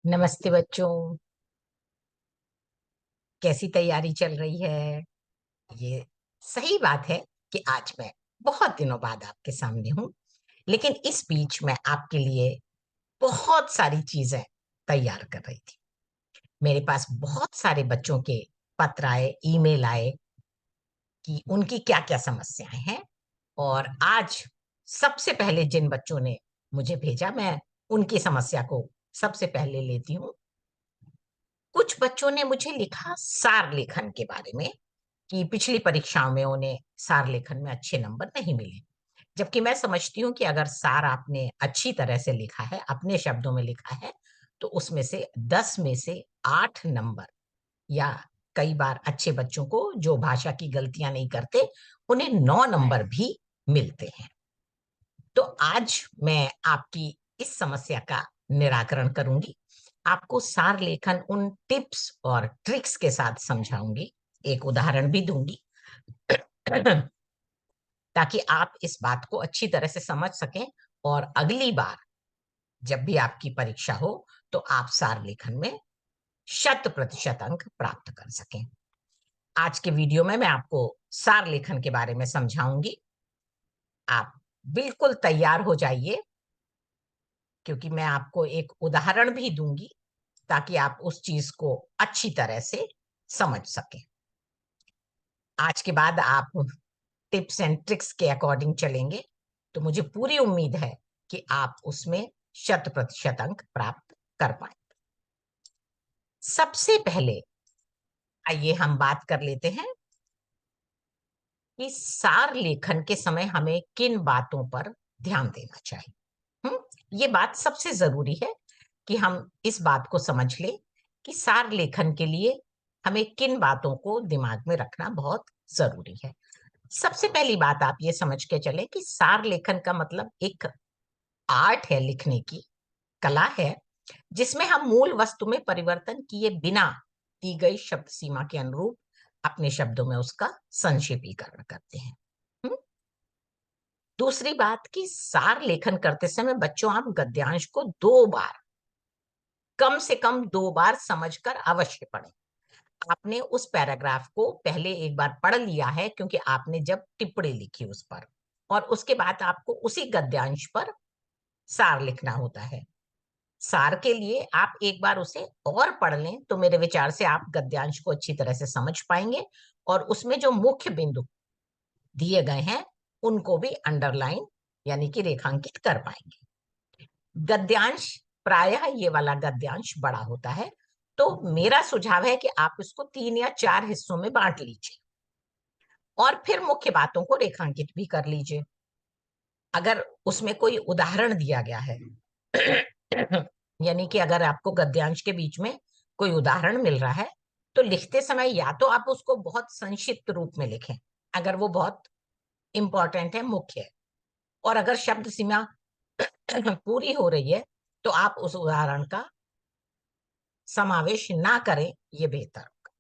नमस्ते बच्चों। कैसी तैयारी चल रही है? ये सही बात है कि आज मैं बहुत दिनों बाद आपके सामने हूँ, लेकिन इस बीच मैं आपके लिए बहुत सारी चीजें तैयार कर रही थी। मेरे पास बहुत सारे बच्चों के पत्र आए, ईमेल आए कि उनकी क्या क्या समस्याएं हैं। और आज सबसे पहले जिन बच्चों ने मुझे भेजा, मैं उनकी समस्या को सबसे पहले लेती हूँ। कुछ बच्चों ने मुझे लिखा सार लेखन के बारे में कि पिछली परीक्षाओं में उन्हें सार लेखन में अच्छे नंबर नहीं मिले। जबकि मैं समझती हूँ कि अगर सार आपने अच्छी तरह से लिखा है, अपने शब्दों में लिखा है, तो उसमें से 10 में से 8 नंबर, या कई बार अच्छे बच्चों को जो भाषा की गलतियां नहीं करते, उन्हें 9 नंबर भी मिलते हैं। तो आज मैं आपकी इस समस्या का निराकरण करूंगी। आपको सार लेखन उन टिप्स और ट्रिक्स के साथ समझाऊंगी, एक उदाहरण भी दूंगी ताकि आप इस बात को अच्छी तरह से समझ सकें और अगली बार जब भी आपकी परीक्षा हो तो आप सार लेखन में 100% अंक प्राप्त कर सकें। आज के वीडियो में मैं आपको सार लेखन के बारे में समझाऊंगी। आप बिल्कुल तैयार हो जाइए, क्योंकि मैं आपको एक उदाहरण भी दूंगी ताकि आप उस चीज को अच्छी तरह से समझ सकें। आज के बाद आप टिप्स एंड ट्रिक्स के अकॉर्डिंग चलेंगे तो मुझे पूरी उम्मीद है कि आप उसमें 100% अंक प्राप्त कर पाए। सबसे पहले आइए हम बात कर लेते हैं कि सार लेखन के समय हमें किन बातों पर ध्यान देना चाहिए। ये बात सबसे जरूरी है कि हम इस बात को समझ लें कि सार लेखन के लिए हमें किन बातों को दिमाग में रखना बहुत जरूरी है। सबसे पहली बात आप ये समझ के चले कि सार लेखन का मतलब एक आर्ट है, लिखने की कला है, जिसमें हम मूल वस्तु में परिवर्तन किए बिना दी गई शब्द सीमा के अनुरूप अपने शब्दों में उसका संक्षेपीकरण करते हैं। हम्म? दूसरी बात कि सार लेखन करते समय बच्चों आप गद्यांश को 2 बार, कम से कम 2 बार समझकर अवश्य पढ़ें। आपने उस पैराग्राफ को पहले एक बार पढ़ लिया है क्योंकि आपने जब टिप्पणी लिखी उस पर, और उसके बाद आपको उसी गद्यांश पर सार लिखना होता है। सार के लिए आप एक बार उसे और पढ़ लें तो मेरे विचार से आप गद्यांश को अच्छी तरह से समझ पाएंगे और उसमें जो मुख्य बिंदु दिए गए हैं उनको भी अंडरलाइन यानी कि रेखांकित कर पाएंगे। गद्यांश प्रायः ये वाला गद्यांश बड़ा होता है, तो मेरा सुझाव है कि आप इसको 3 या 4 हिस्सों में बांट लीजिए और फिर मुख्य बातों को रेखांकित भी कर लीजिए। अगर उसमें कोई उदाहरण दिया गया है यानी कि अगर आपको गद्यांश के बीच में कोई उदाहरण मिल रहा है तो लिखते समय या तो आप उसको बहुत संक्षिप्त रूप में लिखें अगर वो बहुत इंपॉर्टेंट है, मुख्य है, और अगर शब्द सीमा पूरी हो रही है तो आप उस उदाहरण का समावेश ना करें, ये बेहतर होगा।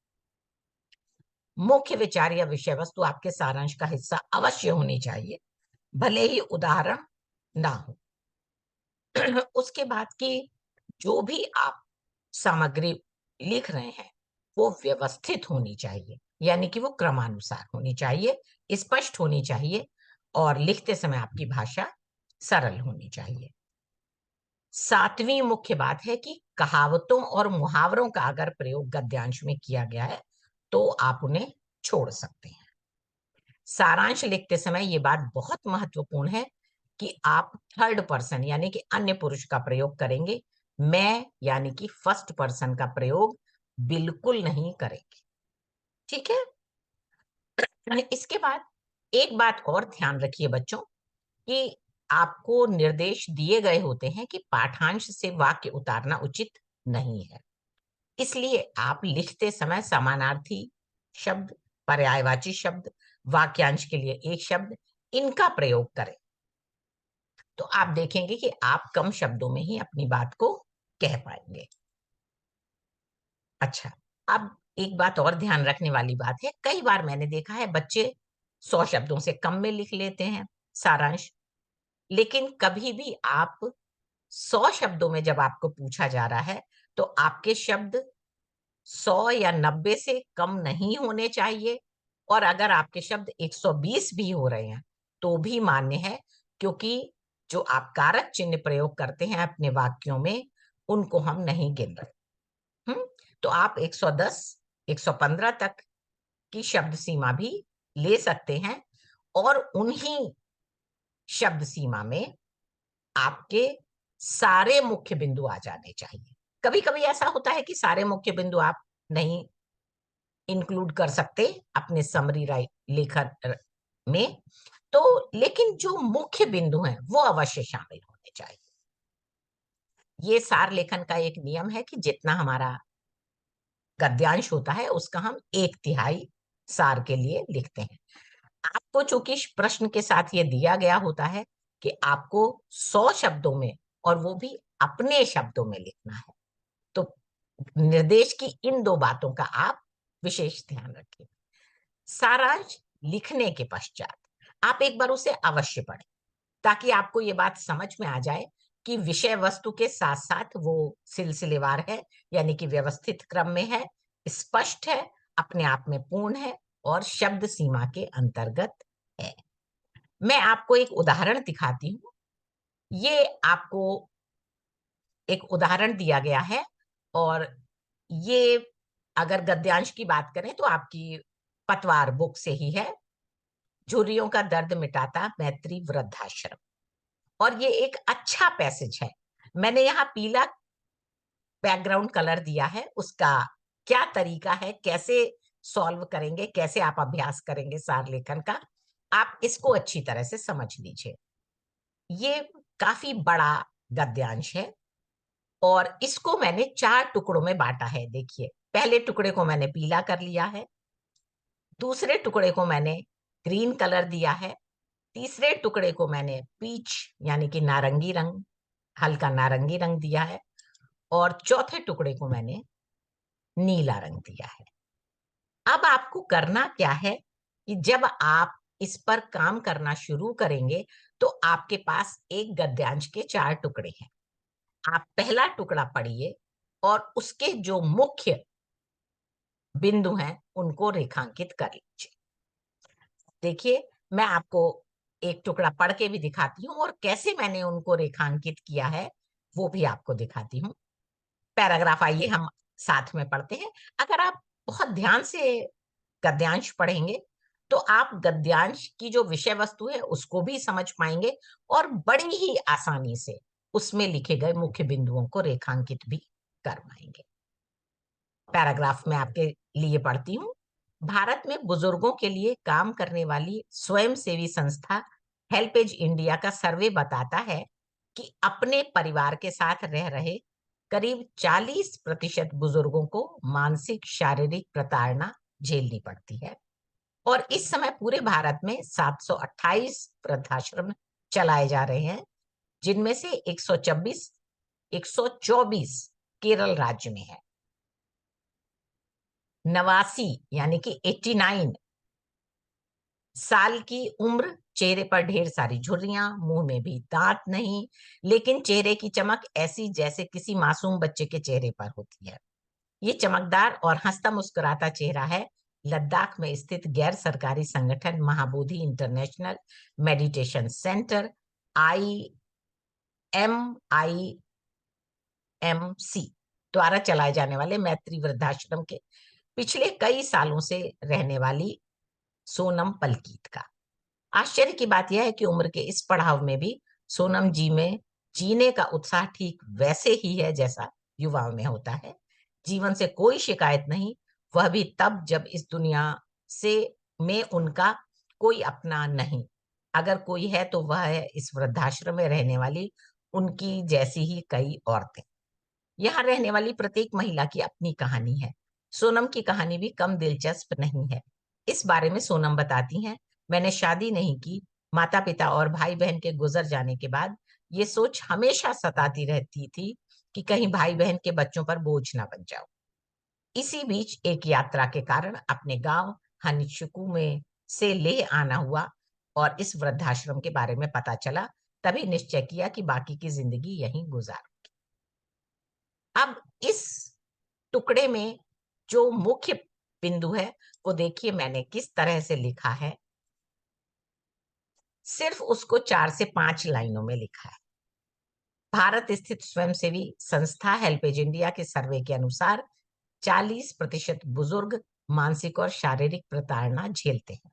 मुख्य विचार या विषय वस्तु आपके सारांश का हिस्सा अवश्य होनी चाहिए, भले ही उदाहरण ना हो। उसके बाद की जो भी आप सामग्री लिख रहे हैं वो व्यवस्थित होनी चाहिए, यानी कि वो क्रमानुसार होनी चाहिए, स्पष्ट होनी चाहिए और लिखते समय आपकी भाषा सरल होनी चाहिए। 7वीं मुख्य बात है कि कहावतों और मुहावरों का अगर प्रयोग गद्यांश में किया गया है तो आप उन्हें छोड़ सकते हैं। सारांश लिखते समय ये बात बहुत महत्वपूर्ण है कि आप थर्ड पर्सन यानी कि अन्य पुरुष का प्रयोग करेंगे, मैं यानी कि फर्स्ट पर्सन का प्रयोग बिल्कुल नहीं करेंगे। ठीक है। इसके बाद एक बात और ध्यान रखिए बच्चों कि आपको निर्देश दिए गए होते हैं कि पाठांश से वाक्य उतारना उचित नहीं है, इसलिए आप लिखते समय समानार्थी शब्द, पर्यायवाची शब्द, वाक्यांश के लिए एक शब्द, इनका प्रयोग करें तो आप देखेंगे कि आप कम शब्दों में ही अपनी बात को कह पाएंगे। अच्छा, अब एक बात और ध्यान रखने वाली बात है, कई बार मैंने देखा है बच्चे 100 शब्दों से कम में लिख लेते हैं सारांश, लेकिन कभी भी आप 100 शब्दों में जब आपको पूछा जा रहा है तो आपके शब्द 100 या 90 से कम नहीं होने चाहिए, और अगर आपके शब्द 120 भी हो रहे हैं तो भी मान्य है, क्योंकि जो आप कारक चिन्ह प्रयोग करते हैं अपने वाक्यों में उनको हम नहीं गिन रहे। तो आप 110, 115 तक की शब्द सीमा भी ले सकते हैं, और उन्हीं शब्द सीमा में आपके सारे मुख्य बिंदु आ जाने चाहिए। कभी कभी ऐसा होता है कि सारे मुख्य बिंदु आप नहीं इंक्लूड कर सकते अपने समरी लेखन में, तो लेकिन जो मुख्य बिंदु हैं वो अवश्य शामिल होने चाहिए। ये सार लेखन का एक नियम है कि जितना हमारा गद्यांश होता है उसका हम 1/3 सार के लिए लिखते हैं। आपको चूंकि प्रश्न के साथ ये दिया गया होता है कि आपको 100 शब्दों में, और वो भी अपने शब्दों में लिखना है, तो निर्देश की इन दो बातों का आप विशेष ध्यान रखें। सारांश लिखने के पश्चात आप एक बार उसे अवश्य पढ़ें, ताकि आपको ये बात समझ में आ जाए कि विषय वस्तु के साथ साथ वो सिलसिलेवार है, यानी कि व्यवस्थित क्रम में है, स्पष्ट है, अपने आप में पूर्ण है और शब्द सीमा के अंतर्गत है। मैं आपको एक उदाहरण दिखाती हूँ। ये आपको एक उदाहरण दिया गया है, और ये अगर गद्यांश की बात करें तो आपकी पतवार बुक से ही है। झुर्रियों का दर्द मिटाता मैत्री वृद्धाश्रम, और ये एक अच्छा पैसेज है। मैंने यहाँ पीला बैकग्राउंड कलर दिया है, उसका क्या तरीका है, कैसे सॉल्व करेंगे, कैसे आप अभ्यास करेंगे सार लेखन का, आप इसको अच्छी तरह से समझ लीजिए। ये काफी बड़ा गद्यांश है, और इसको मैंने 4 टुकड़ों में बांटा है। देखिए, पहले टुकड़े को मैंने पीला कर लिया है, दूसरे टुकड़े को मैंने ग्रीन कलर दिया है, तीसरे टुकड़े को मैंने पीच यानी कि नारंगी रंग, हल्का नारंगी रंग दिया है, और चौथे टुकड़े को मैंने नीला रंग दिया है। अब आपको करना क्या है कि जब आप इस पर काम करना शुरू करेंगे तो आपके पास एक गद्यांश के 4 टुकड़े हैं। आप पहला टुकड़ा पढ़िए और उसके जो मुख्य बिंदु हैं उनको रेखांकित कर लीजिए। देखिए, मैं आपको एक टुकड़ा पढ़ के भी दिखाती हूँ, और कैसे मैंने उनको रेखांकित किया है वो भी आपको दिखाती हूँ। पैराग्राफ आइए हम साथ में पढ़ते हैं। अगर आप बहुत ध्यान से गद्यांश पढ़ेंगे तो आप गद्यांश की जो विषय वस्तु है उसको भी समझ पाएंगे, और बड़ी ही आसानी से उसमें लिखे गए मुख्य बिंदुओं को रेखांकित भी कर पाएंगे। पैराग्राफ में आपके लिए पढ़ती हूँ। भारत में बुजुर्गों के लिए काम करने वाली स्वयंसेवी संस्था हेल्पेज इंडिया का सर्वे बताता है कि अपने परिवार के साथ रह रहे करीब 40% बुजुर्गों को मानसिक शारीरिक प्रताड़ना झेलनी पड़ती है, और इस समय पूरे भारत में 728 वृद्धाश्रम चलाए जा रहे हैं, जिनमें से 124 केरल राज्य में है। 89 यानी कि 89 साल की उम्र, चेहरे पर ढेर सारी झुर्रियां, मुंह में भी दांत नहीं, लेकिन चेहरे की चमक ऐसी जैसे किसी मासूम बच्चे के चेहरे पर होती है। ये चमकदार और हंसता मुस्कुराता चेहरा है लद्दाख में स्थित गैर सरकारी संगठन Mahabodhi international meditation centre IMIMC द्वारा चलाए जाने वाले मैत्री वृद्धाश्रम के पिछले कई सालों से रहने वाली सोनम पलकीत का। आश्चर्य की बात यह है कि उम्र के इस पड़ाव में भी सोनम जी में जीने का उत्साह ठीक वैसे ही है जैसा युवाओं में होता है। जीवन से कोई शिकायत नहीं, वह भी तब जब इस दुनिया से में उनका कोई अपना नहीं। अगर कोई है तो वह है इस वृद्धाश्रम में रहने वाली उनकी जैसी ही कई औरतें। यहाँ रहने वाली प्रत्येक महिला की अपनी कहानी है। सोनम की कहानी भी कम दिलचस्प नहीं है। इस बारे में सोनम बताती हैं, मैंने शादी नहीं की। माता पिता और भाई बहन के गुजर जाने के बाद ये सोच हमेशा सताती रहती थी कि कहीं भाई बहन के बच्चों पर बोझ ना बन जाओ। इसी बीच एक यात्रा के कारण अपने गांव हनिशुकु में से ले आना हुआ, और इस वृद्धाश्रम के बारे में पता चला, तभी निश्चय किया कि बाकी की जिंदगी यहीं गुजार। अब इस टुकड़े में जो मुख्य बिंदु है वो देखिए मैंने किस तरह से लिखा है। सिर्फ उसको 4 से 5 लाइनों में लिखा है। भारत स्थित स्वयंसेवी संस्था हेल्पेज इंडिया के सर्वे के अनुसार 40% बुजुर्ग मानसिक और शारीरिक प्रताड़ना झेलते हैं।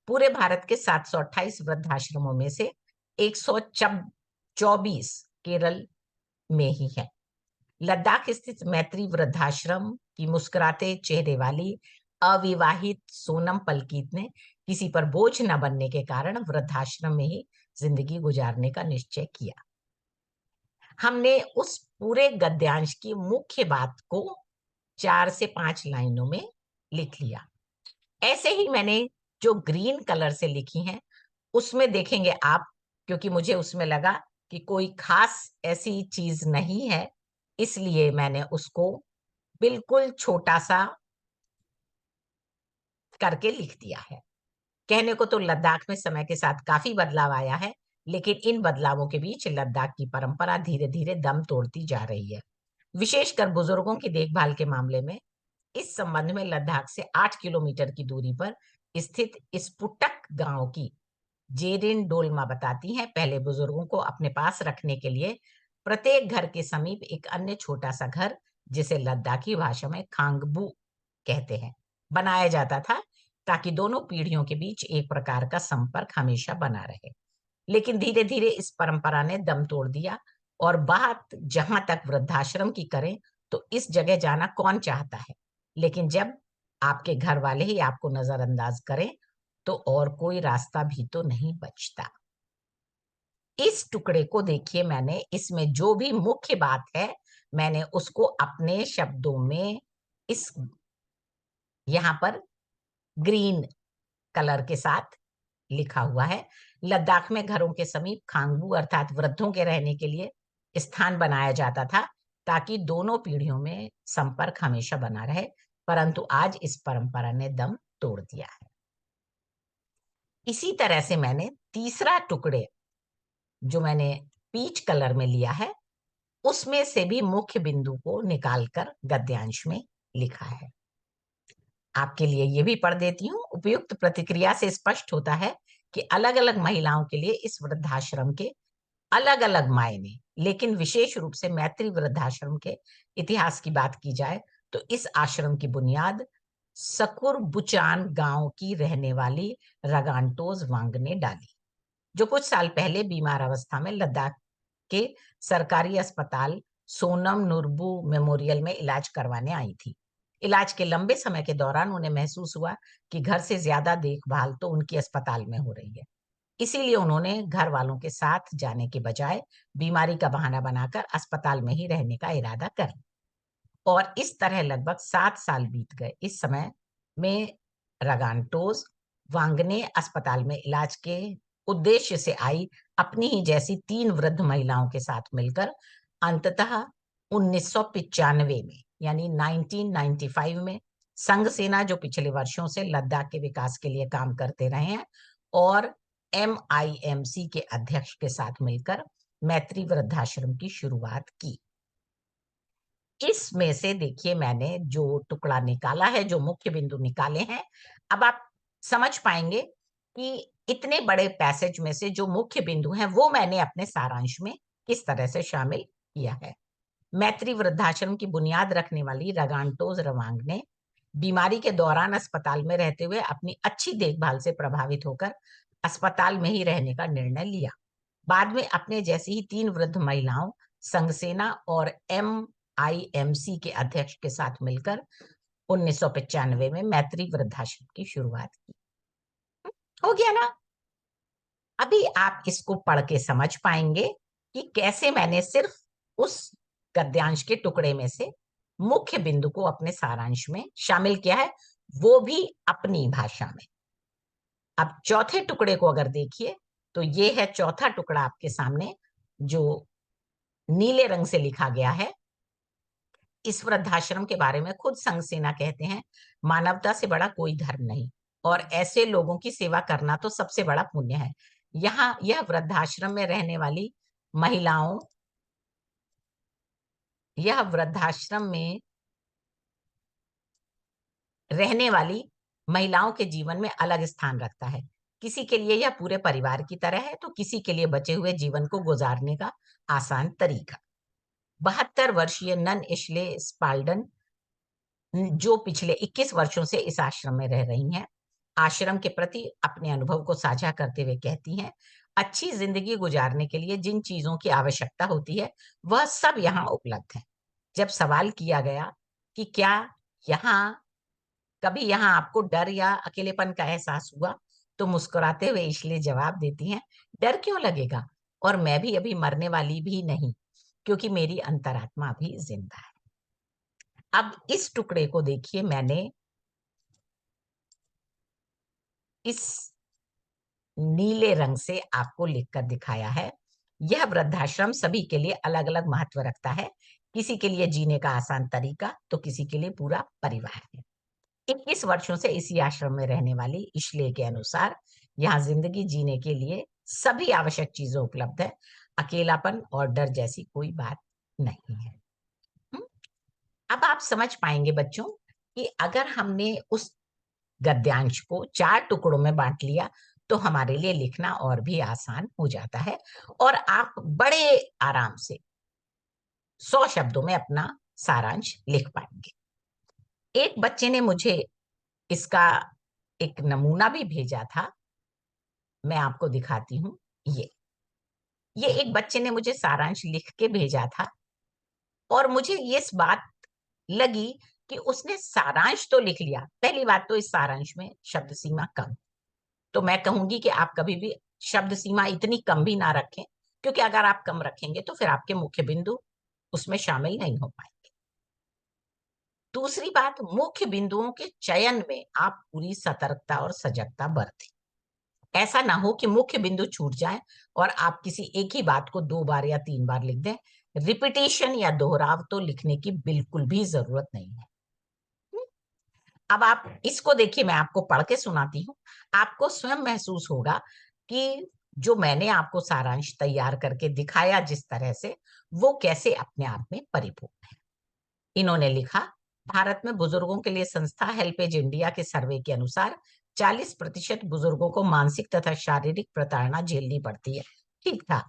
पूरे भारत के 728 वृद्धाश्रमों में से 124 केरल में ही है। लद्दाख स्थित मैत्री वृद्धाश्रम की मुस्कुराते चेहरे वाली अविवाहित सोनम पलकीत ने किसी पर बोझ न बनने के कारण वृद्धाश्रम में ही जिंदगी गुजारने का निश्चय किया। हमने उस पूरे गद्यांश की मुख्य बात को 4 से 5 लाइनों में लिख लिया। ऐसे ही मैंने जो ग्रीन कलर से लिखी हैं उसमें देखेंगे आप, क्योंकि मुझे उसमें लगा कि कोई खास ऐसी चीज नहीं है, इसलिए मैंने उसको बिल्कुल छोटा सा करके लिख दिया है। कहने को तो लद्दाख में समय के साथ काफी बदलाव आया है, लेकिन इन बदलावों के बीच लद्दाख की परंपरा धीरे धीरे दम तोड़ती जा रही है। विशेषकर बुजुर्गों की देखभाल के मामले में इस संबंध में लद्दाख से 8 किलोमीटर की दूरी पर स्थित स्पुटक गांव की जेरिन डोलमा बताती हैं, पहले बुजुर्गों को अपने पास रखने के लिए प्रत्येक घर के समीप एक अन्य छोटा सा घर, जिसे लद्दाखी भाषा में खांगबू कहते हैं, बनाया जाता था ताकि दोनों पीढ़ियों के बीच एक प्रकार का संपर्क हमेशा बना रहे। लेकिन धीरे धीरे इस परंपरा ने दम तोड़ दिया और बात जहां तक वृद्धाश्रम की करें तो इस जगह जाना कौन चाहता है, लेकिन जब आपके घर वाले ही आपको नजरअंदाज करें तो और कोई रास्ता भी तो नहीं बचता। इस टुकड़े को देखिए, मैंने इसमें जो भी मुख्य बात है मैंने उसको अपने शब्दों में इस यहाँ पर ग्रीन कलर के साथ लिखा हुआ है। लद्दाख में घरों के समीप खांगबू अर्थात वृद्धों के रहने के लिए स्थान बनाया जाता था ताकि दोनों पीढ़ियों में संपर्क हमेशा बना रहे, परंतु आज इस परंपरा ने दम तोड़ दिया है। इसी तरह से मैंने तीसरा टुकड़े जो मैंने पीच कलर में लिया है उसमें से भी मुख्य बिंदु को निकालकर गद्यांश में लिखा है। आपके लिए ये भी पढ़ देती हूँ। उपयुक्त प्रतिक्रिया से स्पष्ट होता है कि अलग अलग महिलाओं के लिए इस वृद्धाश्रम के अलग अलग मायने, लेकिन विशेष रूप से मैत्री वृद्धाश्रम के इतिहास की बात की जाए तो इस आश्रम की बुनियाद सकुर बुचान गांव की रहने वाली रगांटोज वांग ने डाली, जो कुछ साल पहले बीमार अवस्था में लद्दाख के सरकारी अस्पताल सोनम नुरबू मेमोरियल में इलाज करवाने आई थी। इलाज के लंबे समय के दौरान उन्हें महसूस हुआ कि घर से ज्यादा देखभाल तो उनकी अस्पताल में हो रही है। इसीलिए उन्होंने घर वालों के साथ जाने के बजाय बीमारी का बहाना बनाकर अस्पताल में ही रहने का इरादा कर लिया और इस तरह लगभग 7 साल बीत गए। इस समय में रगांटोज वांगने अस्पताल में इलाज के उद्देश्य से आई अपनी ही जैसी 3 वृद्ध महिलाओं के साथ मिलकर अंततः 1995 में यानी 1995 में संघ सेना, जो पिछले वर्षों से लद्दाख के विकास के लिए काम करते रहे हैं, और MIMC के अध्यक्ष के साथ मिलकर मैत्री वृद्धाश्रम की शुरुआत की। इसमें से देखिए मैंने जो टुकड़ा निकाला है, जो मुख्य बिंदु निकाले हैं, अब आप समझ पाएंगे कि इतने बड़े पैसेज में से जो मुख्य बिंदु हैं वो मैंने अपने सारांश में किस तरह से शामिल किया है। मैत्री वृद्धाश्रम की बुनियाद रखने वाली रगांटोज रवांग ने बीमारी के दौरान अस्पताल में रहते हुए अपनी अच्छी देखभाल से प्रभावित होकर अस्पताल में ही रहने का निर्णय लिया। बाद में अपने जैसी ही 3 वृद्ध महिलाओं, संघ सेना और MIMC के अध्यक्ष के साथ मिलकर 1995 में मैत्री वृद्धाश्रम की शुरुआत की। हो गया ना? अभी आप इसको पढ़ के समझ पाएंगे कि कैसे मैंने सिर्फ उस गद्यांश के टुकड़े में से मुख्य बिंदु को अपने सारांश में शामिल किया है, वो भी अपनी भाषा में। अब चौथे टुकड़े को अगर देखिए तो ये है चौथा टुकड़ा आपके सामने, जो नीले रंग से लिखा गया है। इस वृद्धाश्रम के बारे में खुद संघ सेना कहते हैं, मानवता से बड़ा कोई धर्म नहीं और ऐसे लोगों की सेवा करना तो सबसे बड़ा पुण्य है। यहाँ यह वृद्धाश्रम में रहने वाली महिलाओं यह वृद्धाश्रम में रहने वाली महिलाओं के जीवन में अलग स्थान रखता है। किसी के लिए यह पूरे परिवार की तरह है, तो किसी के लिए बचे हुए जीवन को गुजारने का आसान तरीका। 72 वर्षीय नन इशले स्पाल्डन, जो पिछले 21 वर्षों से इस आश्रम में रह रही हैं, आश्रम के प्रति अपने अनुभव को साझा करते हुए कहती हैं, अच्छी जिंदगी गुजारने के लिए जिन चीजों की आवश्यकता होती है, वह सब यहाँ उपलब्ध है। जब सवाल किया गया कि क्या यहाँ कभी यहाँ आपको डर या अकेलेपन का एहसास हुआ, तो मुस्कुराते हुए इशले जवाब देती हैं, डर क्यों लगेगा? और मैं भी अभी मरने वाली भी नहीं, क्योंकि मेरी अंतरात्मा अभी जिंदा है। अब इस टुकड़े को देखिए, मैंने इस नीले रंग से आपको लिखकर दिखाया है। यह वृद्धाश्रम सभी के लिए अलग-अलग महत्व रखता है। किसी के लिए जीने का आसान तरीका, तो किसी के लिए पूरा परिवार है। 21 वर्षों से इसी आश्रम में रहने वाली इशले के अनुसार यहाँ जिंदगी जीने के लिए सभी आवश्यक चीजें उपलब्ध है। अकेलापन और डर जैसी कोई बात नहीं है। हुँ? अब आप समझ पाएंगे बच्चों कि अगर हमने उस गद्यांश को 4 टुकड़ों में बांट लिया, तो हमारे लिए लिखना और भी आसान हो जाता है और आप बड़े आराम से 100 शब्दों में अपना सारांश लिख पाएंगे। एक बच्चे ने मुझे इसका एक नमूना भी भेजा था। मैं आपको दिखाती हूँ। ये एक बच्चे ने मुझे सारांश लिख के भेजा था और मुझे इस बात लगी कि उसने सारांश तो लिख लिया। पहली बात तो इस सारांश में शब्द सीमा कम, तो मैं कहूंगी कि आप कभी भी शब्द सीमा इतनी कम भी ना रखें, क्योंकि अगर आप कम रखेंगे तो फिर आपके मुख्य बिंदु उसमें शामिल नहीं हो पाएंगे। दूसरी बात, मुख्य बिंदुओं के चयन में आप पूरी सतर्कता और सजगता बरतें। ऐसा ना हो कि मुख्य बिंदु छूट जाए और आप किसी एक ही बात को 2 बार या 3 बार लिख दें। रिपीटिशन या दोहराव तो लिखने की बिल्कुल भी जरूरत नहीं है। अब आप इसको देखिए, मैं आपको पढ़ के सुनाती हूँ। आपको स्वयं महसूस होगा कि जो मैंने आपको सारांश तैयार करके दिखाया जिस तरह से, वो कैसे अपने आप में परिपूर्ण है। इन्होंने लिखा, भारत में बुजुर्गों के लिए संस्था हेल्पेज इंडिया के सर्वे के अनुसार 40% बुजुर्गों को मानसिक तथा शारीरिक प्रताड़ना झेलनी पड़ती है। ठीक था।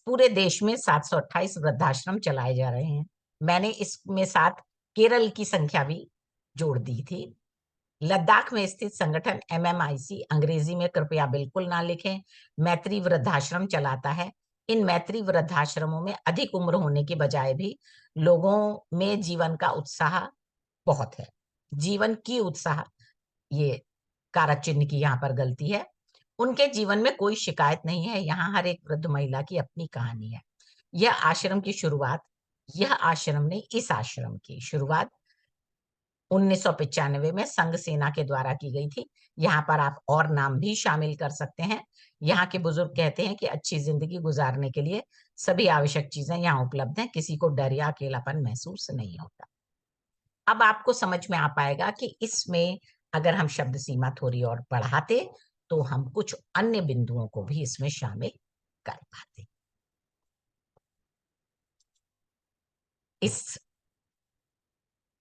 पूरे देश में 728 वृद्धाश्रम चलाए जा रहे हैं। मैंने इसमें साथ केरल की संख्या भी जोड़ दी थी। लद्दाख में स्थित संगठन एमएमआईसी, अंग्रेजी में कृपया बिल्कुल ना लिखें, मैत्री वृद्धाश्रम चलाता है। इन मैत्री वृद्धाश्रमों में अधिक उम्र होने के बजाय भी लोगों में जीवन का उत्साह बहुत है। जीवन की उत्साह, ये कारक चिन्ह की यहाँ पर गलती है। उनके जीवन में कोई शिकायत नहीं है। यहाँ हर एक वृद्ध महिला की अपनी कहानी है। यह आश्रम ने इस आश्रम की शुरुआत 1995 में संघ सेना के द्वारा की गई थी। यहाँ पर आप और नाम भी शामिल कर सकते हैं। यहाँ के बुजुर्ग कहते हैं कि अच्छी जिंदगी गुजारने के लिए सभी आवश्यक चीजें यहाँ उपलब्ध हैं। किसी को डर या अकेलापन महसूस नहीं होता। अब आपको समझ में आ पाएगा कि इसमें अगर हम शब्द सीमा थोड़ी और बढ़ाते, तो हम कुछ अन्य बिंदुओं को भी इसमें शामिल कर पाते। इस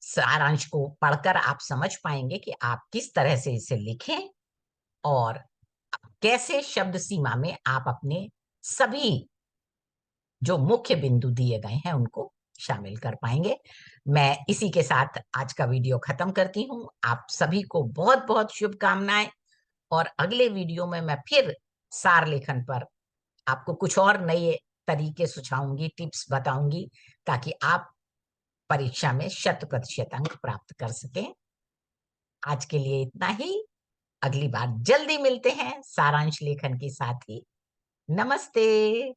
सारांश को पढ़कर आप समझ पाएंगे कि आप किस तरह से इसे लिखें और कैसे शब्द सीमा में आप अपने सभी जो मुख्य बिंदु दिए गए हैं उनको शामिल कर पाएंगे। मैं इसी के साथ आज का वीडियो खत्म करती हूँ। आप सभी को बहुत बहुत शुभकामनाएं और अगले वीडियो में मैं फिर सार लेखन पर आपको कुछ और नए तरीके सुझाऊंगी, टिप्स बताऊंगी, ताकि आप परीक्षा में 100% अंक प्राप्त कर सकें। आज के लिए इतना ही। अगली बार जल्दी मिलते हैं सारांश लेखन के साथ ही। नमस्ते।